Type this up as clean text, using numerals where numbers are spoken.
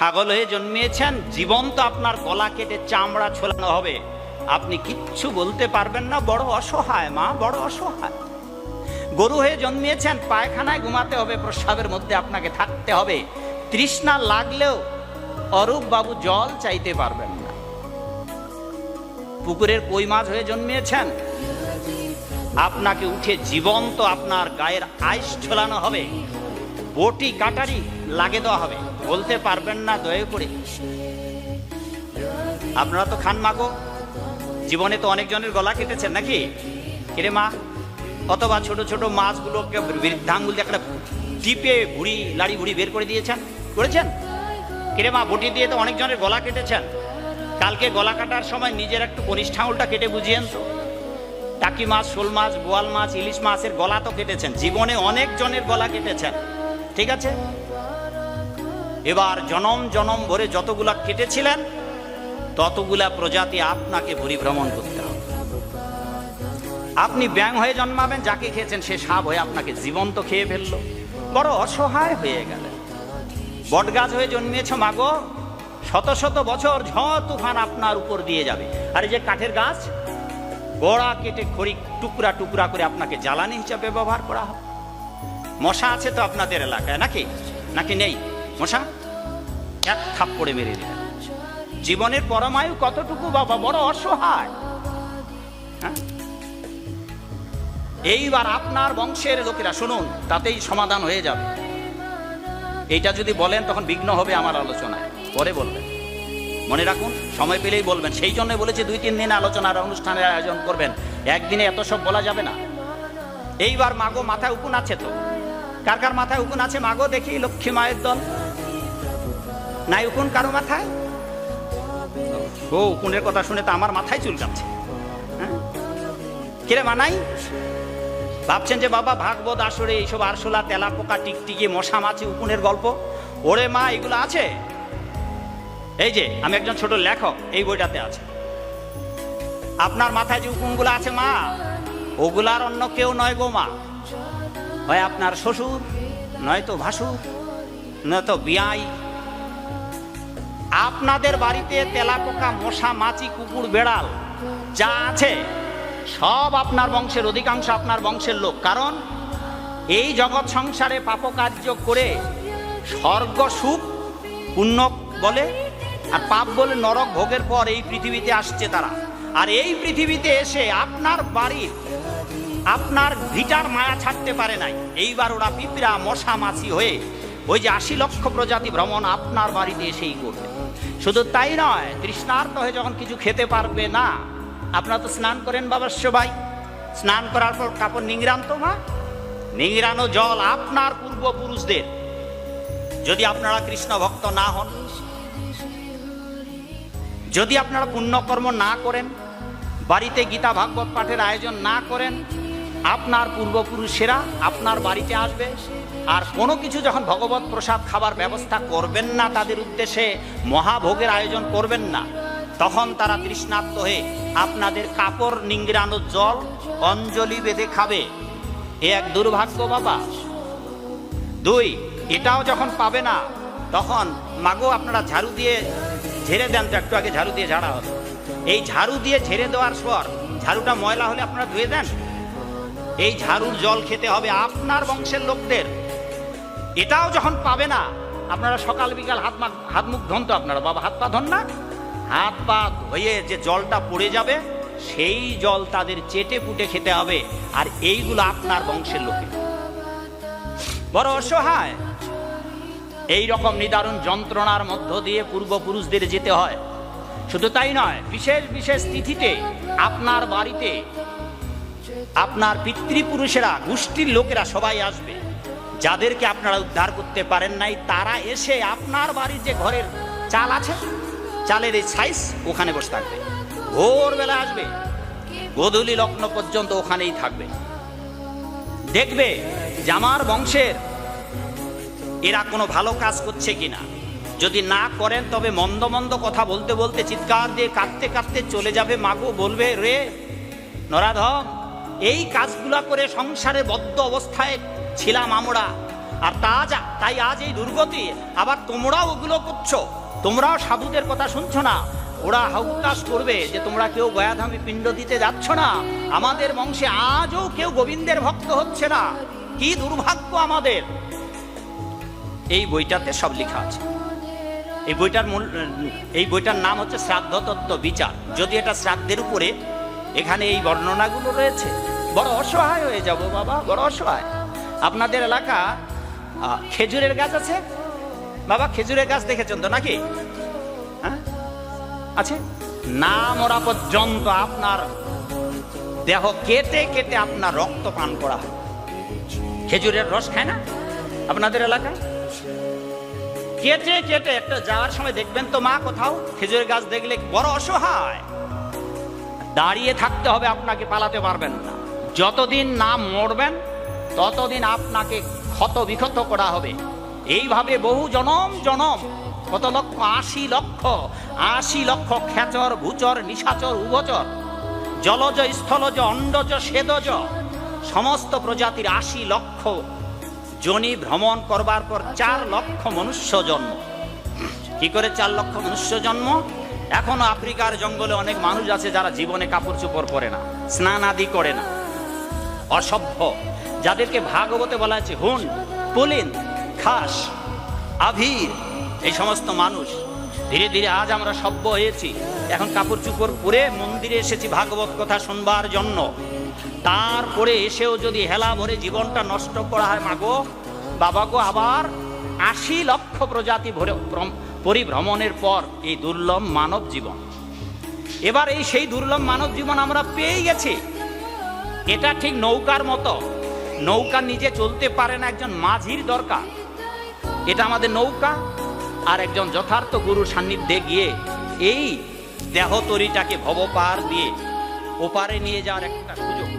ছাগল হয়ে জন্মিয়েছেন, জীবন্ত আপনার গলা কেটে চামড়া ছোলানো হবে, আপনি কিচ্ছু বলতে পারবেন না। বড় অসহায় মা, বড় অসহায়। গরু হয়ে জন্মিয়েছেন, পায়খানায় ঘুমাতে হবে, প্রস্রাবের মধ্যে আপনাকে থাকতে হবে, তৃষ্ণা লাগলেও অরূপ বাবু জল চাইতে পারবেন না। পুকুরের কই মাছ হয়ে জন্মিয়েছেন, আপনাকে উঠে জীবন্ত আপনার গায়ের আইস ঝোলানো হবে, বটি কাটারি লাগে দেওয়া হবে, বলতে পারবেন না দয়া করে। আপনারা তো খান মাগো, জীবনে তো অনেকজনের গলা কেটেছেন নাকি কিরে মা? অথবা ছোট ছোট মাছগুলোকে বৃদ্ধাঙ্গুল দিয়ে একটা টিপে বুড়ি লাড়ি বুড়ি বের করে দিয়েছেন, করেছেন কিরে মা? বটি দিয়ে তো অনেকজনের গলা কেটেছেন। কালকে গলা কাটার সময় নিজের একটু কনিষ্ঠ আঙুলটা কেটে বুঝিয়েন তো। টাকি মাছ, শোল মাছ, বোয়াল মাছ, ইলিশ মাছের গলা তো কেটেছেন, জীবনে অনেক জনের গলা কেটেছেন, ঠিক আছে? এবার জনম জনম ভরে যতগুলা কেটেছিলেন ততগুলা প্রজাতি আপনাকে পরিভ্রমণ করতে হবে। আপনি ব্যাঙ হয়ে জন্মাবেন, যাকে খেয়েছেন সে সাপ হয়ে আপনাকে জীবন্ত খেয়ে ফেললো, বড় অসহায় হয়ে গেলেন। বটগাছ হয়ে জন্মিয়েছ মাগো, শত শত বছর ঝড় তুফান আপনার উপর দিয়ে যাবে, আর এই যে কাঠের গাছ, গোড়া কেটে খড়ি টুকরা টুকরা করে আপনাকে জ্বালানি হিসাবে ব্যবহার করা হবে। মশা আছে তো আপনাদের এলাকায় নাকি? নাকি নেই মশা? এক থাপ্পড়ে মেরে দিলেন। জীবনের পরমায়ু কতটুকু বাবা, বড় অসহায়। হ্যাঁ, এইবার আপনার বংশের লোকেরা শুনুন, তাতেই সমাধান হয়ে যাবে। এইটা যদি বলেন তখন বিঘ্ন হবে আমার আলোচনায়, পরে বলবেন, মনে রাখুন, সময় পেলেই বলবেন। সেই জন্য বলেছে 2-3 দিন আলোচনার অনুষ্ঠানের আয়োজন করবেন, একদিনে এত সব বলা যাবে না। এইবার মাগো মাথায় উকুন আছে তো? কার কার মাথায় উকুন আছে মাগো দেখি? লক্ষ্মী মায়ের দল নাই উকুন কারো মাথায়? ও, উকুনের কথা শুনে তো আমার মাথায় চুলকাচ্ছে। হ্যাঁ, কিরে মানাই? ভাবছেন যে বাবা ভাগবত আসরে এইসব আরশোলা, তেলা পোকা, টিকটিকি, মশা মাছি, উকুনের গল্প, ওরে মা এগুলো আছে? এই যে আমি একজন ছোট লেখক, এই বইটাতে আছে। আপনার মাথায় যে উকুনগুলো আছে মা, ওগুলার অন্য কেউ নয় গো মা, হয় আপনার শ্বশুর, নয়তো ভাসুর, নয়তো বিয়াই। আপনাদের বাড়িতে তেলা পোকা, মশা মাছি, কুকুর, বেড়াল যা আছে সব আপনার বংশের, অধিকাংশ আপনার বংশের লোক। কারণ এই জগৎ সংসারে পাপকার্য করে স্বর্গ সুখ পুণ্য বলে আর পাপ বলে নরক ভোগের পর এই পৃথিবীতে আসছে তারা। আর এই পৃথিবীতে এসে আপনার বাড়ির, আপনার ভিটার মায়া ছাড়তে পারে নাই। এইবার ওরা পিঁপড়া, মশা মাছি হয়ে ওই যে 80 লক্ষ প্রজাতি ভ্রমণ আপনার বাড়িতে এসেই করবে। শুধু তাই নয়, তৃষ্ণার্ত হয়ে যখন কিছু খেতে পারবে না, আপনারা তো স্নান করেন বাবা সবাই, স্নান করার পর কাপড় নিংড়ান তো মা, নিংড়ানো জল আপনার পূর্বপুরুষদের, যদি আপনারা কৃষ্ণ ভক্ত না হন, যদি আপনারা পুণ্যকর্ম না করেন, বাড়িতে গীতা ভাগবত পাঠের আয়োজন না করেন, আপনার পূর্বপুরুষেরা আপনার বাড়িতে আসবে। আর কোনো কিছু যখন ভগবত প্রসাদ খাবার ব্যবস্থা করবেন না, তাদের উদ্দেশ্যে মহাভোগের আয়োজন করবেন না, তখন তারা তৃষ্ণার্ত হয়ে আপনাদের কাপড় নিংড়ানো জল অঞ্জলি বেঁধে খাবে। এ এক দুর্ভাগ্য বাবা। 2, এটাও যখন পাবে না, তখন মাগো আপনারা ঝাড়ু দিয়ে ঝেড়ে দেন তো, একটু আগে ঝাড়ু দিয়ে ঝাড়া হলো, এই ঝাড়ু দিয়ে ঝেড়ে দেওয়ার পর ঝাড়ুটা ময়লা হলে আপনারা ধুয়ে দেন, এই ঝাড়ুর জল খেতে হবে আপনার বংশের লোকদের। এটাও যখন পাবে না, আপনারা সকাল বিকাল হাত মুখ ধন তো আপনারা বাবা, হাত পা ধন না? হাত পা ধুয়ে যে জলটা পড়ে যাবে সেই জল তাদের চেটে পুটে খেতে হবে। আর এইগুলো আপনার বংশের লোকের, বড় অসহায়। এই রকম নিদারুণ যন্ত্রণার মধ্য দিয়ে পূর্বপুরুষদের যেতে হয়। শুধু তাই নয়, বিশেষ বিশেষ তিথিতে আপনার বাড়িতে আপনার পিতৃপুরুষেরা, গোষ্ঠীর লোকেরা সবাই আসবে। যাদেরকে আপনারা উদ্ধার করতে পারেন নাই, তারা এসে আপনার বাড়ির যে ঘরের চাল আছে, চালের এই সাইজ, ওখানে বসে থাকবে। ভোরবেলা আসবে, গোধূলি লগ্ন পর্যন্ত ওখানেই থাকবে। দেখবে যে আমার বংশের এরা কোনো ভালো কাজ করছে কিনা। যদি না করেন তবে মন্দ মন্দ কথা বলতে বলতে, চিৎকার দিয়ে কাঁদতে কাঁদতে চলে যাবে মাগো, বলবে রে নরাধম, এই কাজগুলা করে সংসারে বদ্ধ অবস্থায় ছিলাম আমরা, আর তাই আজ এই দুর্গতি। আবার তোমরাও ওগুলো করছো, তোমরাও সাধুদের কথা শুনছো না। ওরা হাউকাস করবে যে তোমরা কেউ গয়াধামে পিণ্ড দিতে যাচ্ছ না, আমাদের বংশে আজও কেউ গোবিন্দের ভক্ত হচ্ছে না। কি দুর্ভাগ্য আমাদের। এই বইটাতে সব লেখা আছে। এই বইটার নাম হচ্ছে শ্রাদ্ধ তত্ত্ব বিচার। যদি এটা শ্রাদ্ধের উপরে এখানে এই বর্ণনাগুলো রয়েছে, বড় অসহায় হয়ে যাব বাবা, বড় অসহায়। আপনাদের এলাকা খেজুরের গাছ আছে বাবা? খেজুরের গাছ দেখেছেন তো নাকি? হ্যাঁ আছে। না মরা পর্যন্ত আপনার দেহ কেটে কেটে আপনার রক্ত পান করা হয়। খেজুরের রস খায় না আপনাদের এলাকায়? কেটে কেটে একটা যাওয়ার সময় দেখবেন তো মা কোথাও খেজুরের গাছ দেখলে বড় অসহায়, দাঁড়িয়ে থাকতে হবে আপনাকে, পালাতে পারবেন না। যতদিন না মরবেন ততদিন আপনাকে ক্ষত বিক্ষত করা হবে। এইভাবে বহু জনম জনম, কত লক্ষ, 80 লক্ষ খেচর ভূচর নিশাচর উভচর জলজ স্থলজ অন্ডজ স্বেদজ সমস্ত প্রজাতির 80 লক্ষ জনি ভ্রমণ করবার পর 4 লক্ষ মনুষ্য জন্ম। কি করে 4 লক্ষ মনুষ্য জন্ম? এখনো আফ্রিকার জঙ্গলে অনেক মানুষ আছে যারা জীবনে কাপড় চোপড় পরে না, স্নান আদি করে না, অসভ্য, যাদেরকে ভাগবতে বলা হয়েছে হুন, পুলিন, খাস, আভির। এই সমস্ত মানুষ ধীরে ধীরে আজ আমরা সভ্য হয়েছি। এখন কাপড় চোপড় পরে মন্দিরে এসেছি ভাগবত কথা শুনবার জন্য। তারপরে এসেও যদি হেলা ভরে জীবনটা নষ্ট করা হয়, মাগো বাবা গো, আবার 80 লক্ষ প্রজাতি পরিভ্রমণের পর এই দুর্লভ মানব জীবন। এবার সেই দুর্লভ মানব জীবন আমরা পেয়ে গেছি। এটা ঠিক নৌকার মতো, নৌকা নিজে চলতে পারে না, একজন মাঝির দরকার। এটা আমাদের নৌকা, আর একজন যথার্থ গুরুর সান্নিধ্যে গিয়ে এই দেহ তরিটাকে ভবপার দিয়ে ওপারে নিয়ে যাওয়ার একটা সুযোগ।